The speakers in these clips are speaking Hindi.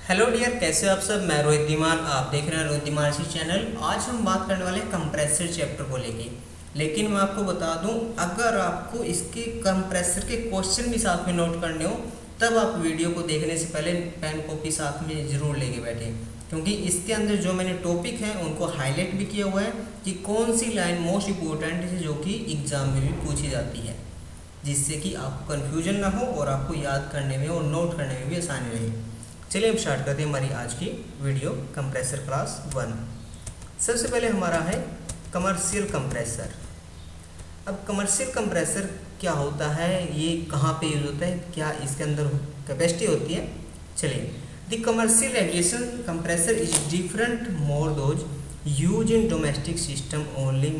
हेलो डियर, कैसे हो आप सब। मैं रोहित धीमान, आप देख रहे हैं रोहित धीमान इसी चैनल। आज हम बात करने वाले हैं कंप्रेसर चैप्टर को लेके। लेकिन मैं आपको बता दूं, अगर आपको इसके कंप्रेसर के क्वेश्चन भी साथ में नोट करने हो तब आप वीडियो को देखने से पहले पेन कॉपी साथ में ज़रूर लेके बैठें, क्योंकि इसके अंदर जो मैंने टॉपिक हैं उनको हाईलाइट भी किया हुआ है कि कौन सी लाइन मोस्ट इम्पोर्टेंट है जो कि एग्ज़ाम में भी पूछी जाती है, जिससे कि आपको कन्फ्यूजन ना हो और आपको याद करने में और नोट करने में भी आसानी रहे। चलिए हम स्टार्ट करते हैं हमारी आज की वीडियो कंप्रेसर क्लास 1। सबसे पहले हमारा है कमर्शियल कंप्रेसर। अब कमर्शियल कंप्रेसर क्या होता है, ये कहाँ पे यूज़ होता है, क्या इसके अंदर कैपेसिटी होती है। चलिए, the commercial aviation compressor is different more those use in domestic system only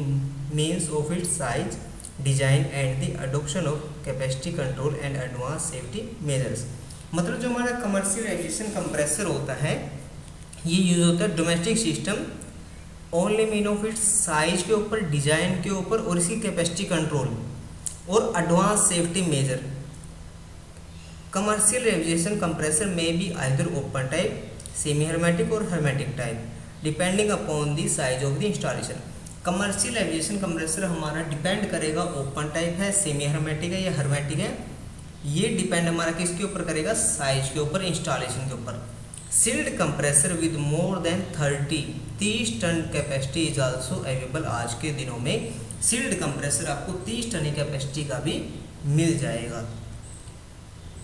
means of its size design and the adoption of capacity control and advance safety measures. मतलब जो हमारा कमर्शियल एविएशन कंप्रेसर होता है ये यूज़ होता है domestic system only mean of its size के ऊपर, डिजाइन के ऊपर और इसकी कैपेसिटी कंट्रोल और advance safety measure. Commercial aviation compressor may be either open type, semi hermetic और hermetic type depending upon the size of the installation. Commercial aviation compressor हमारा डिपेंड करेगा ओपन टाइप है, सेमी हर्मेटिक है या हर्मेटिक है। ये डिपेंड हमारा किसके ऊपर करेगा, साइज के ऊपर, इंस्टॉलेशन के ऊपर। Sealed compressor with more than 30 ton capacity is also available. आज के दिनों में सील्ड कंप्रेसर आपको 30 टन की कैपेसिटी का भी मिल जाएगा।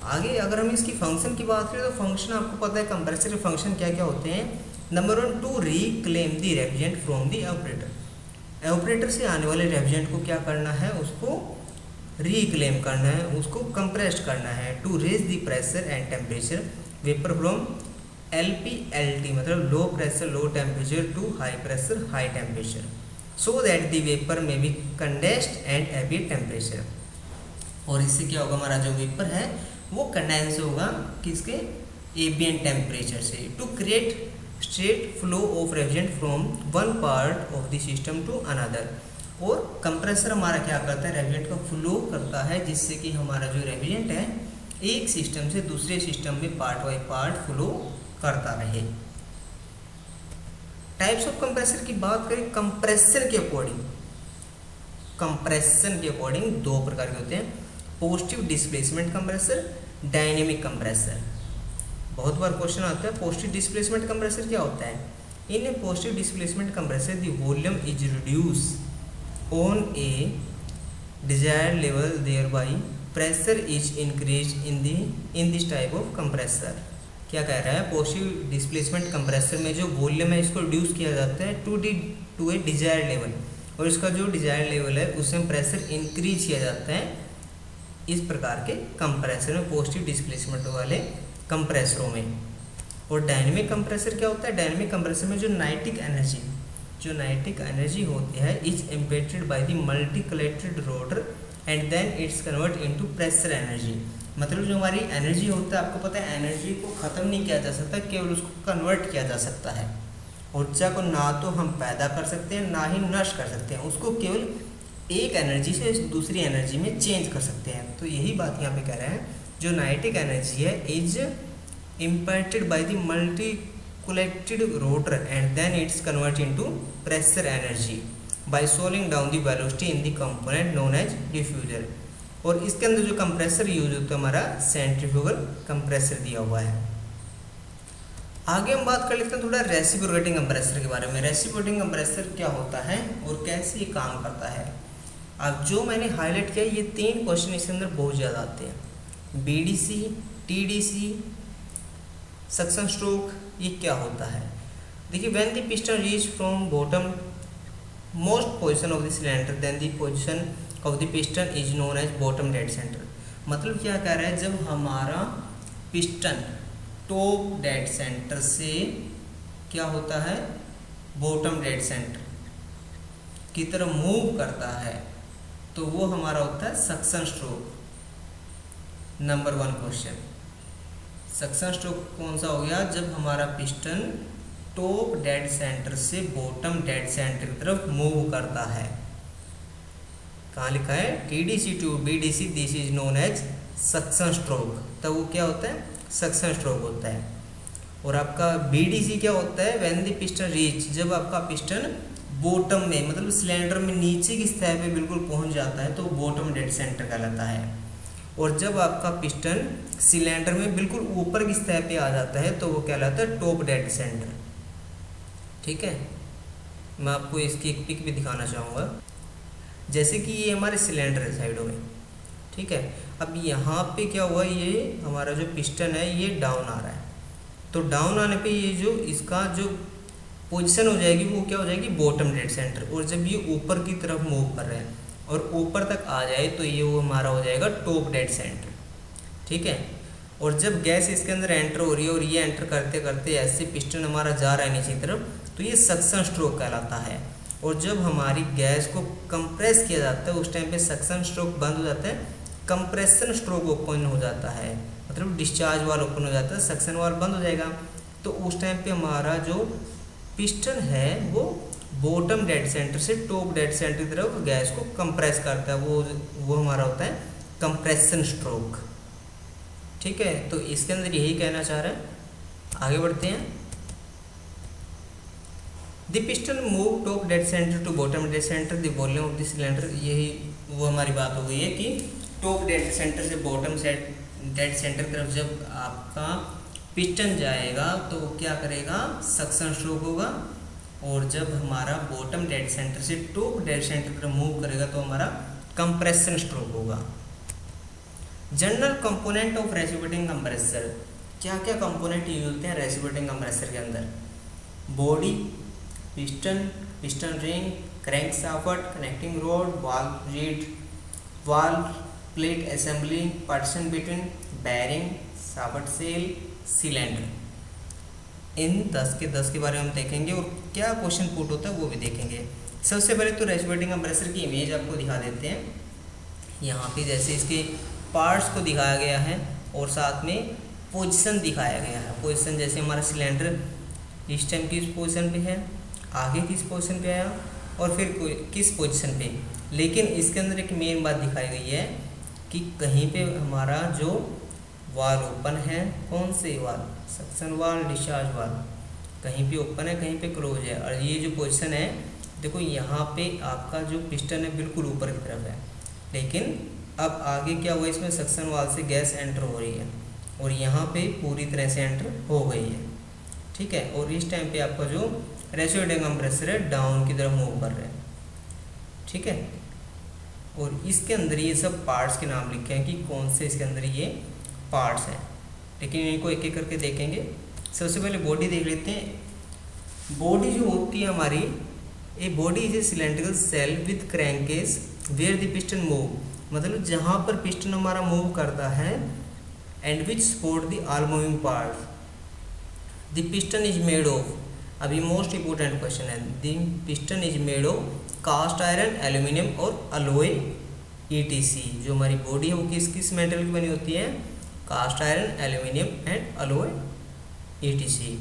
आगे अगर हम इसकी फंक्शन की बात करें तो फंक्शन आपको पता है कंप्रेसर के फंक्शन क्या क्या होते हैं। Number 1, to reclaim the refrigerant from the evaporator. Evaporator से आने वाले रेफ्रिजरेंट को क्या करना है, उसको रिक्लेम करना है, उसको कंप्रेस्ड करना है। To raise the pressure and temperature vapour from LP-LT मतलब low pressure low temperature to high pressure high temperature, so that the vapour may be condensed and ambient temperature. और इससे क्या होगा, हमारा जो वेपर है वो कंडेंस होगा किसके, एम्बिएंट टेम्परेचर से। To create straight flow of refrigerant from one part of the system to another. और कंप्रेसर हमारा क्या करता है, रेफ्रिजरेंट का फ्लो करता है, जिससे कि हमारा जो रेफ्रिजरेंट है एक सिस्टम से दूसरे सिस्टम में पार्ट बाई पार्ट फ्लो करता रहे। टाइप्स ऑफ कंप्रेसर की बात करें, कंप्रेसर के अकॉर्डिंग, कंप्रेशन के अकॉर्डिंग दो प्रकार के होते हैं, positive displacement compressor, dynamic compressor. बहुत बार क्वेश्चन आता है पॉजिटिव डिस्प्लेसमेंट कंप्रेसर क्या होता है। In positive displacement compressor the volume is reduce on a desired level, thereby pressure is increased in this type of compressor। क्या कह रहा है, पॉजिटिव डिस्प्लेसमेंट कंप्रेसर में जो वॉल्यूम है इसको रिड्यूस किया जाता है टू ए डिजायर्ड लेवल, और इसका जो डिजायर्ड लेवल है उसमें प्रेशर इंक्रीज किया जाता है। इस प्रकार के कंप्रेसर में, पॉजिटिव डिस्प्लेसमेंट वाले कंप्रेसरों में। और डायनेमिक कंप्रेसर क्या होता है, डायनेमिक कंप्रेसर में जो नाइटिक एनर्जी होती है is impacted by the multi collected rotor and then it's convert into pressure energy. मतलब जो हमारी एनर्जी होता है, आपको पता है एनर्जी को ख़त्म नहीं किया जा सकता, केवल उसको कन्वर्ट किया जा सकता है। ऊर्जा को ना तो हम पैदा कर सकते हैं ना ही नष्ट कर सकते हैं, उसको केवल एक एनर्जी से दूसरी एनर्जी में चेंज कर सकते हैं। तो यही बात यहाँ पे कह रहे हैं, जो नाइटिक एनर्जी है is impacted by the multi collected rotor and then it's converted into pressure energy by slowing down the velocity in the component known as diffuser। और इसके अंदर जो कंप्रेसर यूज होता है हमारा सेंट्रीफ्यूगल कंप्रेसर दिया हुआ है। आगे हम बात कर लेते हैं थोड़ा रेसिप्रोकेटिंग कंप्रेसर के बारे में। रेसिप्रोकेटिंग कंप्रेसर क्या होता है और कैसे ये काम करता है। अब जो मैंने हाईलाइट किया ये 3 क्वेश्चन इसके अंदर बहुत ज़्यादा आते हैं। BDC, TDC, सक्शन स्ट्रोक, ये क्या होता है। देखिए, when the piston reach from bottom most position of the cylinder then the position of the piston is known as bottom dead centre. मतलब क्या कह रहा है, जब हमारा पिस्टन टॉप डेड सेंटर से क्या होता है, बॉटम डेड सेंटर की तरफ मूव करता है तो वो हमारा होता है suction stroke. Number 1 question, suction stroke कौन सा हो गया, जब हमारा पिस्टन टॉप डेड सेंटर से बॉटम डेड सेंटर की तरफ मूव करता है। कहाँ लिखा है, TDC to BDC, this is known as suction stroke. तब वो क्या होता है, सक्शन स्ट्रोक होता है। और आपका BDC क्या होता है, व्हेन द पिस्टन रीच, जब आपका पिस्टन बॉटम में मतलब सिलेंडर में नीचे की सतह पे बिल्कुल पहुंच जाता है तो बॉटम डेड सेंटर कहलाता है। और जब आपका पिस्टन सिलेंडर में बिल्कुल ऊपर की सतह पे आ जाता है तो वो कहलाता है टॉप डेड सेंटर। ठीक है, मैं आपको इसकी एक पिक भी दिखाना चाहूँगा। जैसे कि ये हमारे सिलेंडर है साइडों में, ठीक है। अब यहाँ पे क्या हुआ, ये हमारा जो पिस्टन है ये डाउन आ रहा है, तो डाउन आने पे ये जो इसका जो पोजीशन हो जाएगी वो क्या हो जाएगी, बॉटम डेड सेंटर। और जब ये ऊपर की तरफ मूव कर रहे हैं और ऊपर तक आ जाए तो ये वो हमारा हो जाएगा टॉप डेड सेंटर। ठीक है, और जब गैस इसके अंदर एंटर हो रही है और ये एंटर करते करते ऐसे पिस्टन हमारा जा रहा है नीचे की तरफ, तो ये सक्शन स्ट्रोक कहलाता है। और जब हमारी गैस को कंप्रेस किया जाता है उस टाइम पे सक्शन स्ट्रोक बंद हो जाता है, कंप्रेशन स्ट्रोक ओपन हो जाता है, मतलब डिस्चार्ज वाल ओपन हो जाता है, सक्शन वाल बंद हो जाएगा। तो उस टाइम पे हमारा जो पिस्टन है वो बॉटम डेड सेंटर से टॉप डेड सेंटर की तरफ गैस को कंप्रेस करता है, वो हमारा होता है कंप्रेशन स्ट्रोक। ठीक है, तो इसके अंदर यही कहना चाह रहा है। आगे बढ़ते हैं। The piston move top dead centre to bottom dead centre the volume of the cylinder, यही वो हमारी बात हो गई है कि टॉप डेड सेंटर से बॉटम डेड सेंटर की तरफ जब आपका पिस्टन जाएगा तो क्या करेगा, सक्शन स्ट्रोक होगा। और जब हमारा बॉटम डेड सेंटर से टॉप डेड सेंटर की तरफ मूव करेगा तो हमारा कंप्रेशन स्ट्रोक होगा। General component of reciprocating compressor, क्या क्या कंपोनेंट यूज होते हैं रेसिप्रोकेटिंग कंप्रेसर के अंदर, body, piston, piston ring, crank shaft, connecting rod, valve reed, valve plate assembly, partition between, bearing, shaft seal, cylinder. इन 10 के बारे में हम देखेंगे और क्या क्वेश्चन पुट होता है वो भी देखेंगे। सबसे पहले तो रेसिप्रोकेटिंग कंप्रेसर की इमेज आपको दिखा देते हैं। यहाँ पे जैसे इसके पार्ट्स को दिखाया गया है और साथ में पोजीशन दिखाया गया है। पोजीशन जैसे हमारा सिलेंडर इस टाइम किस पोजीशन पे है, आगे किस पोजीशन पे आया और फिर किस पोजीशन पे। लेकिन इसके अंदर एक मेन बात दिखाई गई है कि कहीं पे हमारा जो वाल ओपन है, कौन से वाल, सक्शन वाल, डिस्चार्ज वाल, कहीं पे ओपन है कहीं पे क्लोज है। और ये जो पोजीशन है देखो, यहाँ पे आपका जो पिस्टन है बिल्कुल ऊपर की तरफ है, लेकिन अब आगे क्या हुआ, इसमें सक्शन वाल से गैस एंटर हो रही है और यहाँ पे पूरी तरह से एंटर हो गई है। ठीक है, और इस टाइम पे आपका जो रेसिप्रोकेटिंग कंप्रेसर है डाउन की तरफ मूव कर रहे हैं। ठीक है, और इसके अंदर ये सब पार्ट्स के नाम लिखे हैं कि कौन से इसके अंदर ये पार्ट्स हैं, लेकिन इनको एक एक करके देखेंगे। सबसे पहले बॉडी देख लेते हैं। बॉडी जो होती है हमारी, a body is a cylindrical cell with crankcase where the piston move, मतलब जहाँ पर पिस्टन हमारा मूव करता है and which support the all moving part. The piston is made of, अभी मोस्ट इंपोर्टेंट क्वेश्चन है, the piston is made of cast iron, aluminium और अलॉय ETC। जो हमारी बॉडी है वो किस किस मेटल की बनी होती है, cast iron, aluminium and alloy ETC।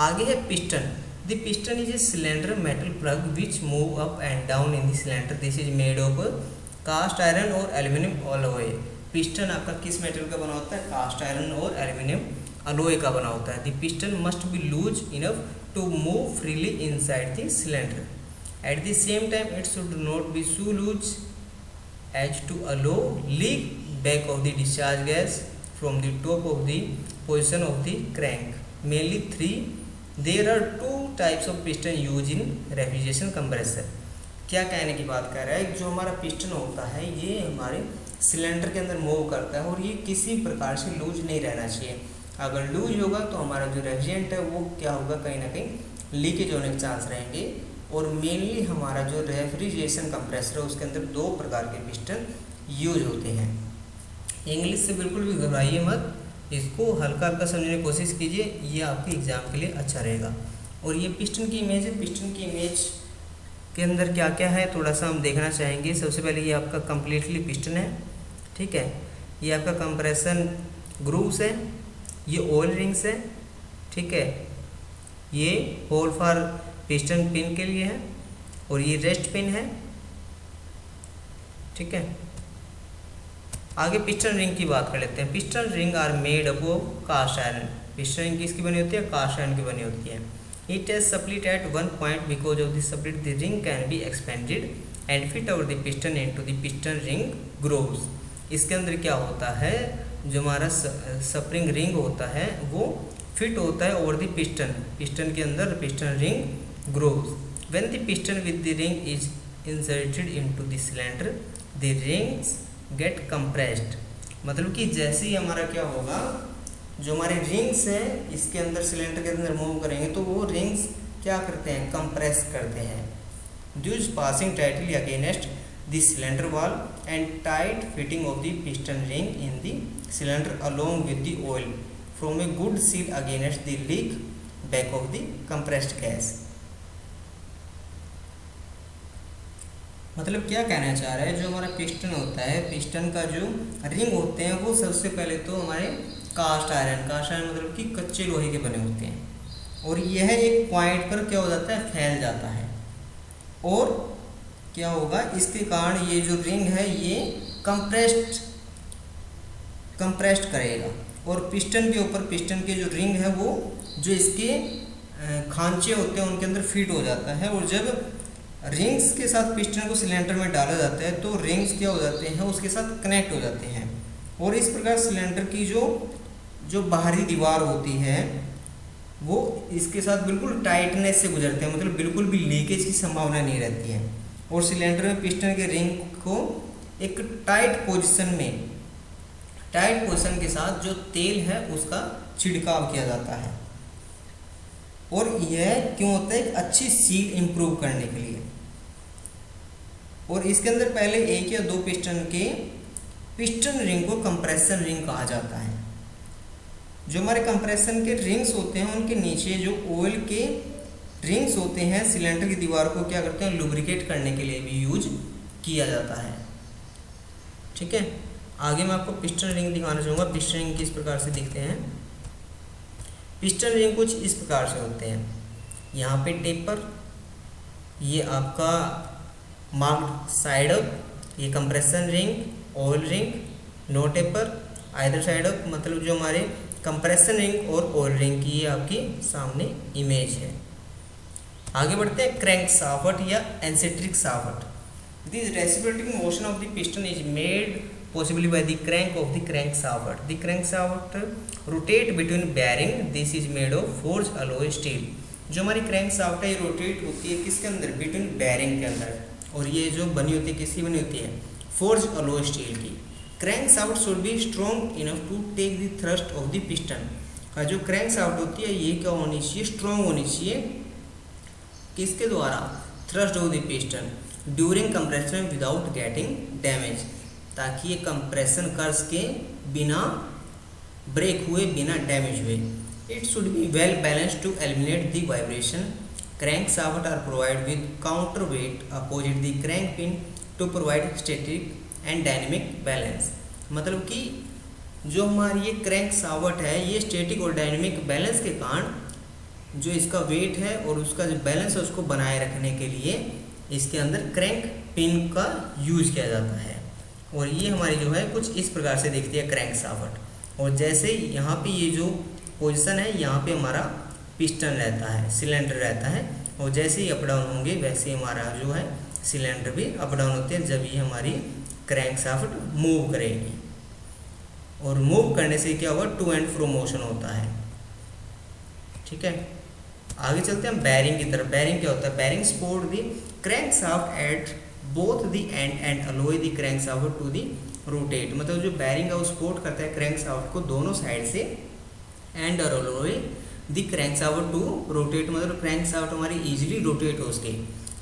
आगे है piston. The piston is a cylinder metal plug which move up and down in the cylinder, this is made of cast iron और एल्यूमिनियम अलॉय। पिस्टन आपका किस मेटल का बना होता है, कास्ट आयरन और एल्यूमिनियम अलॉय का बना होता है। The piston must be loose enough to move freely inside the cylinder. At the same time it should not be so loose as to allow leak back of the discharge gas from the top of the position of the crank. Mainly 3. There are 2 types of piston used in refrigeration compressor. क्या कहने की बात कर रहा है, जो हमारा पिस्टन होता है ये हमारे सिलेंडर के अंदर मूव करता है और ये किसी प्रकार से लूज नहीं रहना चाहिए। अगर लूज होगा तो हमारा जो रेफ्रिजरेंट है वो क्या होगा, कहीं ना कहीं लीकेज होने के चांस रहेंगे। और मेनली हमारा जो रेफ्रिजरेशन कंप्रेसर है उसके अंदर 2 प्रकार के पिस्टन यूज होते हैं। इंग्लिश से बिल्कुल भी घबराइए मत, इसको हल्का हल्का समझने की कोशिश कीजिए, ये आपके एग्जाम के लिए अच्छा रहेगा। और ये पिस्टन की इमेज है, पिस्टन की इमेज के अंदर क्या क्या है थोड़ा सा हम देखना चाहेंगे। सबसे पहले ये आपका कम्प्लीटली पिस्टन है, ठीक है, ये आपका कंप्रेशन ग्रूव्स है, ये ऑयल रिंग्स है, ठीक है, ये होल फॉर पिस्टन पिन के लिए है और ये रेस्ट पिन है। ठीक है, आगे पिस्टन रिंग की बात कर लेते हैं। Piston ring are made up of cast iron, piston ring किसकी बनी होती है, कास्ट आयरन की बनी होती है। It has split at one point because of the split the ring can be expanded and fit over the piston into the piston ring grooves. इसके अंदर क्या होता है, जो हमारा स्प्रिंग रिंग होता है वो फिट होता है ओवर द पिस्टन, पिस्टन के अंदर piston ring grooves. When the piston with the ring is inserted into the cylinder the rings get compressed. मतलब कि जैसे ही हमारा क्या होगा, जो हमारे रिंग्स हैं इसके अंदर सिलेंडर के अंदर मूव करेंगे तो वो रिंग्स क्या करते हैं, कंप्रेस करते हैं। Dues passing tightly against the cylinder wall and tight fitting of the piston ring in the cylinder along with the oil from a good seal against the leak back of the compressed gas. मतलब क्या कहना चाह रहा है, जो हमारा पिस्टन होता है, पिस्टन का जो रिंग होते हैं वो सबसे पहले तो हमारे कास्ट आयरन मतलब कि कच्चे लोहे के बने होते हैं, और यह एक पॉइंट पर क्या हो जाता है, फैल जाता है, और क्या होगा, इसके कारण ये जो रिंग है ये कंप्रेस्ड करेगा, और पिस्टन के ऊपर पिस्टन के जो रिंग है वो जो इसके खांचे होते हैं उनके अंदर फिट हो जाता है, और जब रिंग्स के साथ पिस्टन को सिलेंडर में डाला जाता है तो रिंग्स क्या हो जाते हैं, उसके साथ कनेक्ट हो जाते हैं, और इस प्रकार सिलेंडर की जो बाहरी दीवार होती है वो इसके साथ बिल्कुल टाइटनेस से गुजरते हैं, मतलब बिल्कुल भी लीकेज की संभावना नहीं रहती है, और सिलेंडर में पिस्टन के रिंग को एक टाइट पोजीशन के साथ जो तेल है उसका छिड़काव किया जाता है, और यह क्यों होता है, एक अच्छी सील इंप्रूव करने के लिए। और इसके अंदर पहले एक या दो पिस्टन रिंग को कंप्रेशन रिंग कहा जाता है। जो हमारे कंप्रेशन के रिंग्स होते हैं उनके नीचे जो ऑयल के रिंग्स होते हैं सिलेंडर की दीवार को क्या करते हैं, लुब्रिकेट करने के लिए भी यूज किया जाता है। ठीक है, आगे मैं आपको पिस्टन रिंग दिखाना चाहूँगा। पिस्टन रिंग किस प्रकार से दिखते हैं। पिस्टन रिंग कुछ इस प्रकार से होते हैं, यहाँ पे टेपर, ये आपका मार्क्ड साइड अप, ये compression ring, oil ring, no taper either side up, मतलब जो हमारे कंप्रेशन रिंग और ऑयल रिंग की ये आपकी सामने इमेज है। आगे बढ़ते हैं, क्रैंक शाफ्ट या eccentric shaft. This reciprocating motion of the piston is made possibly by the crank of the crank shaft. The crank shaft rotate between bearing. This is made of forged alloy steel. जो हमारी क्रैंक शाफ्ट है ये रोटेट होती है किसके अंदर, बिटवीन बेयरिंग के अंदर, और ये जो बनी होती है किसकी बनी होती है, फोर्ज अलॉय स्टील की। Crank shaft should be strong enough to take the thrust of the piston. जो क्रैंक शाफ्ट होती है ये क्या होनी चाहिए, स्ट्रॉन्ग होनी चाहिए, किसके द्वारा, thrust of the piston during compression without getting damage, ताकि ये कंप्रेशन कर्व्स के बिना ब्रेक हुए, बिना डैमेज हुए। It should be well balanced to eliminate the vibration. Crank shaft are provide with counter weight opposite the crank pin to provide static and dynamic balance. मतलब कि जो हमारी ये क्रैंक शाफ्ट है ये स्टैटिक और डायनेमिक बैलेंस के कारण जो इसका वेट है और उसका जो बैलेंस है उसको बनाए रखने के लिए इसके अंदर क्रैंक पिन का यूज किया जाता है। और ये हमारी जो है कुछ इस प्रकार से दिखती है क्रैंक शाफ्ट। और जैसे यहाँ पे ये जो पोजीशन है यहाँ पे हमारा पिस्टन रहता है, सिलेंडर रहता है, और जैसे ही अप डाउन होंगे वैसे हमारा जो है सिलेंडर भी अप डाउन होते हैं जब ये हमारी क्रैंक शाफ्ट मूव करेगी। और मूव करने से क्या होगा, टू एंड फ्रो मोशन होता है। ठीक है, आगे चलते हैं बैरिंग की तरफ। बैरिंग क्या होता है, bearing support the crank shaft at both the end and allow the crank shaft to the rotate. मतलब जो बैरिंग है वो सपोर्ट करता है क्रैंक शाफ्ट को दोनों साइड से, एंड और allow the crank shaft to rotate, मतलब क्रैंक शाफ्ट हमारी इजीली रोटेट हो सके।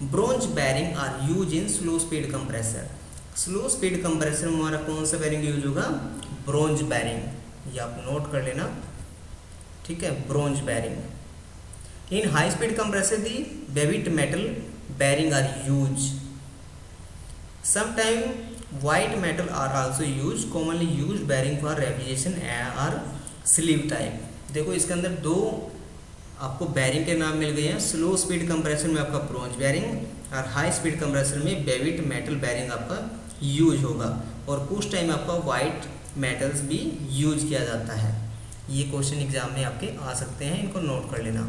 Bronze bearing are use in slow speed compressor. Slow speed compressor में हमारा कौन सा बैरिंग यूज होगा, ब्रोंज बैरिंग, ये आप नोट कर लेना। ठीक है, bronze bearing. In high speed compressor the babbitt metal bearing are use. Sometimes white metal are also used. Commonly used bearing for refrigeration are sleeve type. देखो इसके अंदर दो आपको बैरिंग के नाम मिल गए हैं। स्लो स्पीड कंप्रेसर में आपका ब्रोंज बैरिंग और हाई स्पीड कंप्रेसर में बेविट मेटल बैरिंग आपका यूज होगा। और कुछ टाइम आपका वाइट मेटल्स भी यूज किया जाता है। ये क्वेश्चन एग्जाम में आपके आ सकते हैं, इनको नोट कर लेना।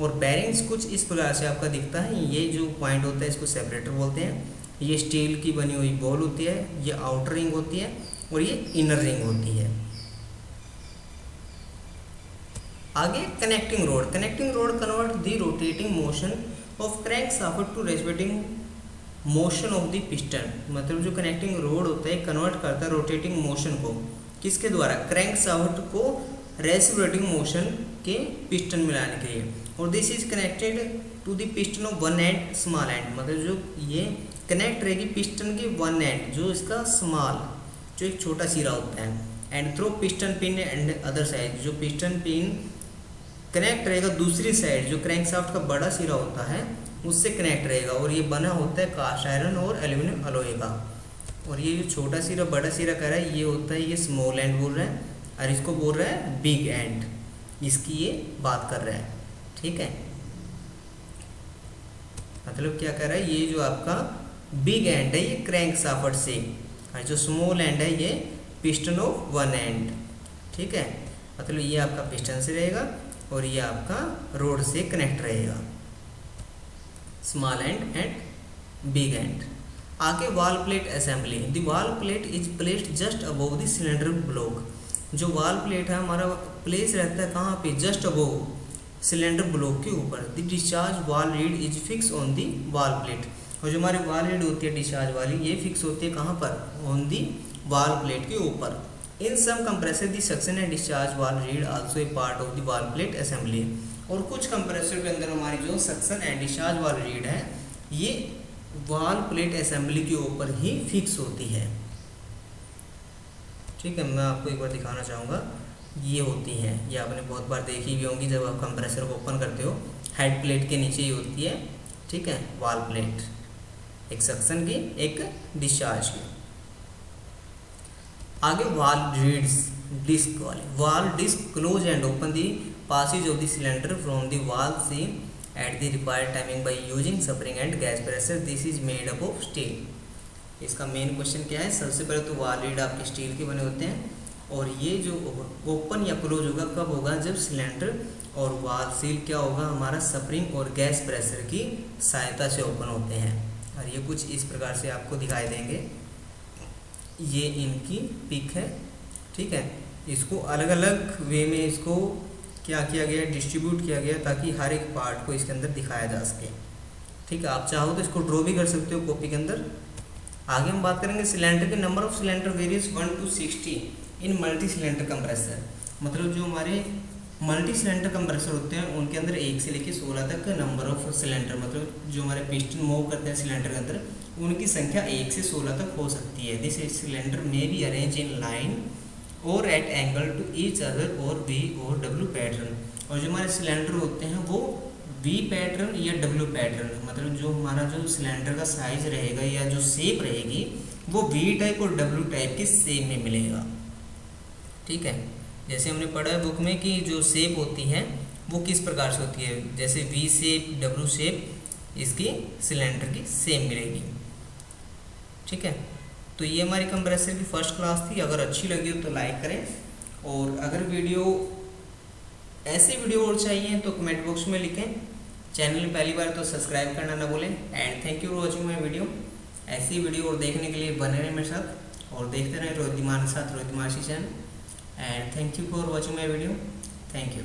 और बेरिंग्स कुछ इस प्रकार से आपका दिखता है, ये जो पॉइंट होता है इसको सेपरेटर बोलते हैं। ये स्टील की बनी हुई बॉल होती है, ये आउटर रिंग होती है और ये इनर रिंग होती है। आगे connecting rod convert the rotating motion of crank shaft to respecting motion of the piston. मतलब जो कनेक्टिंग रोड होता है कन्वर्ट करता है रोटेटिंग मोशन को, किसके द्वारा, क्रैंक शाफ्ट को रेसिप्रोकेटिंग मोशन के पिस्टन मिलाने के लिए। और this is connected to the piston of one end small end. मतलब जो ये कनेक्ट रहेगी पिस्टन के वन एंड, जो इसका स्मॉल जो एक छोटा सिरा होता है, and through piston pin and other side, जो पिस्टन पिन कनेक्ट रहेगा दूसरी साइड, जो क्रैंक शाफ्ट का बड़ा सिरा होता है उससे कनेक्ट रहेगा। और ये बना होता है कास्ट आयरन और एल्यूमिनियम अलॉय का। और ये जो छोटा सिरा बड़ा सिरा कह रहा है ये होता है, ये स्मॉल एंड बोल रहा है, और इसको बोल रहा है बिग एंड, इसकी ये बात कर रहा है। ठीक है, मतलब क्या कह रहा है, ये जो आपका बिग एंड है ये क्रैंक शाफ्ट से, और जो स्मॉल एंड है ये पिस्टन ऑफ वन एंड। ठीक है, मतलब ये आपका पिस्टन से रहेगा और ये आपका रोड से कनेक्ट रहेगा, small and and big and. आगे वाल plate assembly. The valve plate is placed just above the cylinder block. जो वाल प्लेट है हमारा प्लेस रहता है कहाँ पे, जस्ट अबव सिलेंडर ब्लॉक के ऊपर। The discharge valve read is fix on the valve plate. और जो हमारी वाल रीड होती है डिस्चार्ज वाली, ये फिक्स होती है कहाँ पर, ऑन दी वाल प्लेट के ऊपर। In some compressor the suction and discharge valve reed also a part of the valve plate assembly. और कुछ कंप्रेसर के अंदर हमारी जो suction and discharge valve reed है ये वाल प्लेट असेंबली के ऊपर ही फिक्स होती है। ठीक है, मैं आपको एक बार दिखाना चाहूँगा, ये होती है, ये आपने बहुत बार देखी भी होंगी जब आप कंप्रेसर को ओपन करते हो, हेड प्लेट के नीचे ही होती है। ठीक है, वाल प्लेट, एक सक्शन की एक डिस्चार्ज की। आगे वाल रीड्स डिस्क वाले। Valve disc close and open the passage of the cylinder from the valve C at the required timing by using spring and gas pressure. This is made up of steel. इसका मेन क्वेश्चन क्या है, सबसे पहले तो वाल रीड आपके स्टील के बने होते हैं, और ये जो ओपन या क्लोज होगा कब होगा, जब सिलेंडर और वाल सील क्या होगा हमारा स्प्रिंग और गैस प्रेशर की सहायता से ओपन होते हैं। और ये कुछ इस प्रकार से आपको दिखाई देंगे, ये इनकी पिक है। ठीक है, इसको अलग अलग वे में इसको क्या किया गया, डिस्ट्रीब्यूट किया गया ताकि हर एक पार्ट को इसके अंदर दिखाया जा सके। ठीक है, आप चाहो तो इसको ड्रॉ भी कर सकते हो कॉपी के अंदर। आगे हम बात करेंगे सिलेंडर के। Number of cylinder varies 1 to 60 in multi cylinder compressor. मतलब जो हमारे मल्टी सिलेंडर कंप्रेसर होते हैं उनके अंदर 1 से लेकर 16 तक नंबर ऑफ सिलेंडर, मतलब जो हमारे पिस्टन मूव करते हैं सिलेंडर के अंदर उनकी संख्या 1 से 16 तक हो सकती है। दिस सिलेंडर में बी अरेंज इन लाइन और at angle to each other और वी और डब्ल्यू पैटर्न। और जो हमारे सिलेंडर होते हैं वो वी पैटर्न या डब्ल्यू पैटर्न, मतलब जो हमारा जो सिलेंडर का साइज रहेगा या जो शेप रहेगी वो वी टाइप और डब्ल्यू टाइप के शेप में मिलेगा। ठीक है, जैसे हमने पढ़ा है बुक में कि जो शेप होती है वो किस प्रकार से होती है, जैसे वी शेप, डब्ल्यू शेप, इसकी सिलेंडर की सेम मिलेगी। ठीक है, तो ये हमारी कंप्रेसर की फर्स्ट क्लास थी। अगर अच्छी लगी हो तो लाइक करें, और अगर ऐसे वीडियो और चाहिए तो कमेंट बॉक्स में लिखें। चैनल पहली बार तो सब्सक्राइब करना ना भूलें। And thank you for watching my video. ऐसी वीडियो और देखने के लिए बने रहें मेरे साथ और देखते रहें रोहित दिमाग के साथ, रोहित दिमाग channel. And thank you for watching my video. Thank you.